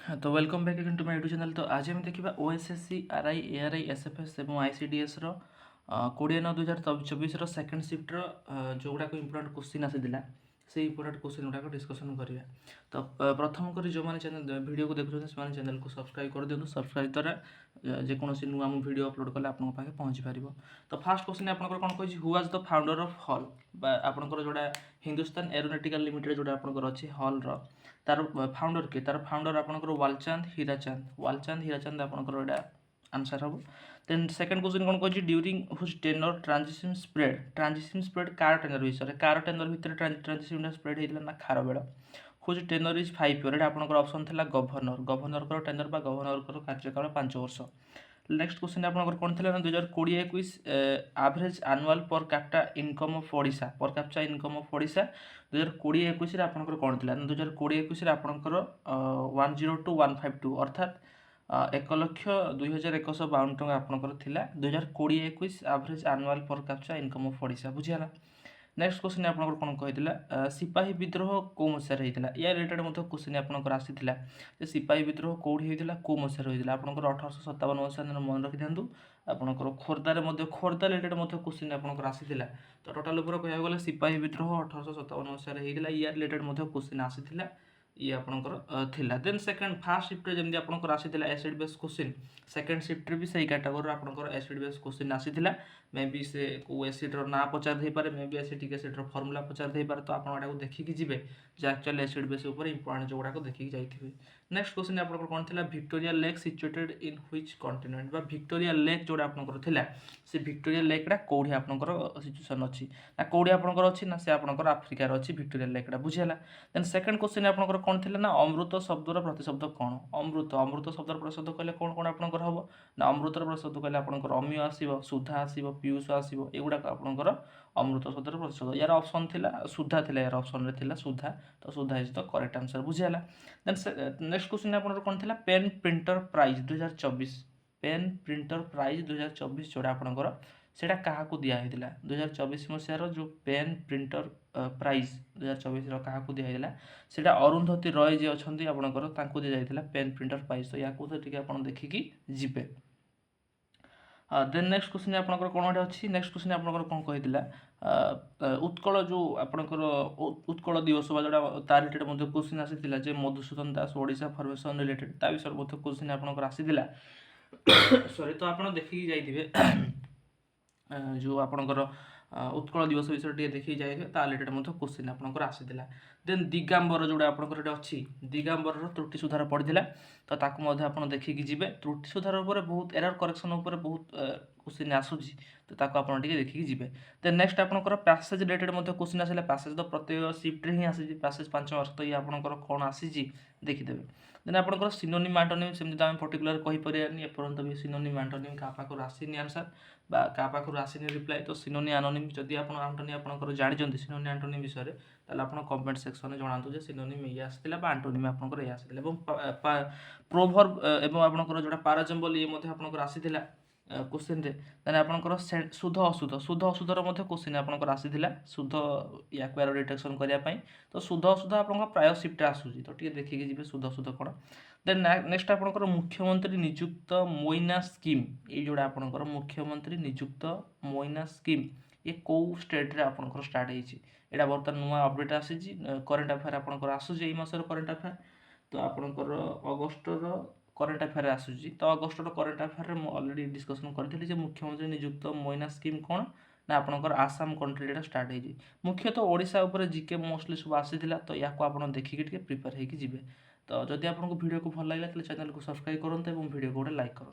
तो welcome back again to my YouTube channel. तो आज हम देखा ओएसएससी आरआई एआरआई एसएफएस और आईसीडीएस 20/9/2024 सेकेंड सिफ्टर जो गुड़ाक इंपोर्टाट क्वेश्चन आसाला से इंपोर्टाट क्वेश्चन गुड़ाक डिस्कसन करिया। तो प्रथम कर जो मैंने चैनल वीडियो को देखुं से चैनल को सब्सक्राइब कर दिखाँ। सब्सक्राइब द्वारा जेकोसी नुआ मु वीडियो अपलोड कले आपन पाखे पहुँची पार। तो फास्ट क्वेश्चन आप कौन कही who was the founder of hall आपंकर जोड़ा हिंदुस्तान एरोनॉटिकल लिमिटेड जोड़ा आपंकर अच्छी हॉल तार फाउंडर किए तार फाउंडर आपंकर वालचांद हीराचंद आपंकर यहाँ आंसर हम। देन सेकंड क्वेश्चन कौन कही during whose tenure transition spread कार टेनर विषय कार टेनर भितर ट्रांजिशन स्प्रेड होता ना Kharavela whose tenure is 5 year आपंकर ऑप्शन था गवर्नर टेनर गवर्नर कार्यकाल 5 वर्ष। नेक्स्ट क्वेश्चन आपंकर कौन थी ना 2020-21 average annual per capita income of Odisha 2020-21 आपंकर कौन थी ना 2020-21 आपंकर 102,152 अर्थात 1,02,152 टका आपंकर थिला 2020-21 average annual per capita income of Odisha बुझीगला। नेक्स्ट क्वेश्चन आपंकर कौन कही सिपाही विद्रोह कौ मसीहार होता या रिलेटेड क्वेश्चन आपंकर आसाला सिपाही विद्रोह कौटी होता कौ मसीहार होता आपंकर 1857 मसीहा मन रखी था। आपंकर खोर्धा रिलेटेड क्वेश्चन आपंकर आसाला। तो टोटाल पूरा कह गले सिपाही विद्रोह 1857 मसीहार होता या रिलेटेड क्वेश्चन आसाला ये आपंकर थिला। देन सेकंड फास्ट शिफ्ट जमी आपंकर आसाला acid base question second shift भी सही कैटेगोरी आपंकर एसिड बेस क्वेश्चन आसाला मे बी से को एसिड्र ना पचार दे पारे मे बी एसिटिक एसिड्र फर्मुला पचार दे पारे। तो आपको देखिकी जी जो एक्चुअली एसिड बेस इंपोर्टेंट जो गुड़ाक देखिकी जाइए। नेक्स्ट क्वेश्चन आपंकर कौन थी Victoria lake situated in which continent Victoria lake जोड़ा आपंकर थिला से विक्टोरिया लेकटा कौड़ी आपंकर सिचुएसन अच्छी ना कौड़ी आपंकर अच्छी ना से आपंकर आफ्रिकार अच्छी विक्टोरिया लेकटा बुझीगला। देन सेकंड क्वेश्चन आपंकर कौन थी ना अमृत शब्दर प्रतिशब्द कौन अमृत शब्दर प्रतिशब्द कहले कौन कौन आपंकर हम ना अमृतर प्रतिशब्द कहले आपंकर अम्य आसो सुधा आसो पीयूष आसो एगुड़ाक आपंकर अमृत शब्दर प्रतिशब्द यार ऑप्शन थिला सुधा थिला यार ऑप्शन रे थिला सुधा। तो Sudha is the correct answer बुझीगला। देन नेक्स्ट क्वेश्चन आपंकर कौन थिला pen printer prize 2024 pen printer prize 2024 जोड़ा आपंकर सेटा क्या दिखाई 2024 मसीहार जो पेन प्रिंटर प्राइज 2024 क्या दिखाई सेटा अरुंधति रॉय जी अच्छा आपंकर दी जाता पेन प्रिंटर प्राइज। तो या देखिकी जीवे। देन नेक्स्ट क्वेश्चन आपंकर कौन गोटे अच्छी नेक्स्ट क्वेश्चन आपंकर कौन कही उत्कल जो आपंकर उत्कल दिवस जोड़ा तार रिलेटेड क्वेश्चन आसाला जे मधुसूदन दास ओडिशा फॉर्मेशन रिलेटेड ता विषय क्वेश्चन आपंकर आसाला सॉरी। तो आप देखिकी जाइए जो आपंकर उत्कल दिवस विषय देखिए जाइए रिलेटेड क्वेश्चन आपंकर आसाला। देन दिगांबर जोड़ा आपंकर अच्छी दिगांबर त्रुटि सुधार पड़ता तो आप देखिकी जी त्रुटि सुधार बहुत एरर करेक्शन बहुत क्वेश्चन आसूसी तो आप देखिकी जी। देन नेक्स्ट आपंकर पैसेज रिलेटेड क्वेश्चन आसाला पैसेज तो प्रत्येक शिफ्ट ही आसी पैसेज 5 मार्क्स तो ये आपंकर कौन आसी देखीदेवे। देन आपंकर सिनोनिम आंटोनिम सेमती आम पर्टिकुलर कहीपरियानी एपर्यंत भी सिनोनिम आंटोनिम क्या पाखर आसीनी आंसर बा क्या पाखर आसीनी रिप्लाई। तो सिनोनिम आनोनिम जदि आप आंटोनिम आपंकर जानते सिनोनिम आंटोनिम विषय ताल आप कमेंट सेक्शन में जनातु जे सिनोनिम ये आसाला आंटोनिम आपंकर ये आसाला प्रोभर्ब एवं आपंकर जोड़ा पाराजम्बल ये आपंकर आसाला क्वेश्चन रे। देन आपंकर शुद्ध अशुद्धर क्वेश्चन आपंकर आसाला शुद्ध या डिटेक्शन करने। तो शुद्ध अशुद्ध आप प्राय शिफ्ट आसूसी तो ये देखिए जी शुद्ध अशुद्ध कौन। देन नेक्स्ट आपंकर मुख्यमंत्री नियुक्त मोइना स्कीम ये जोड़ा आपंकर मुख्यमंत्री नियुक्त मोइना स्कीम ये कौ स्टेट रे आपंकर स्टार्ट होती यहाँ बर्तमान नुआ अपडेट आसी करेन्ट अफेयर आपंकर आसूसी मसर करेन्ट अफेयर। तो आपंकर अगस्टर करेन्ट अफेयर आसूसी तो अगस्टर करेन्ट अफेयर ऑलरेडी डिस्कसन करी मुख्यमंत्री नियुक्त मोइना स्कीम कौन ना आपंकर आसाम कंट्री स्टार्ट होती मुख्यतः ओडिशा उपर जीके मोस्टली सब आसाला। तो या आप देखिए प्रिपेयर होगी जी। तो जदि आपको वीडियो को भल लगे तो चैनल को सब्सक्राइब करूँ और वीडियो को गोटे लाइक करूँ।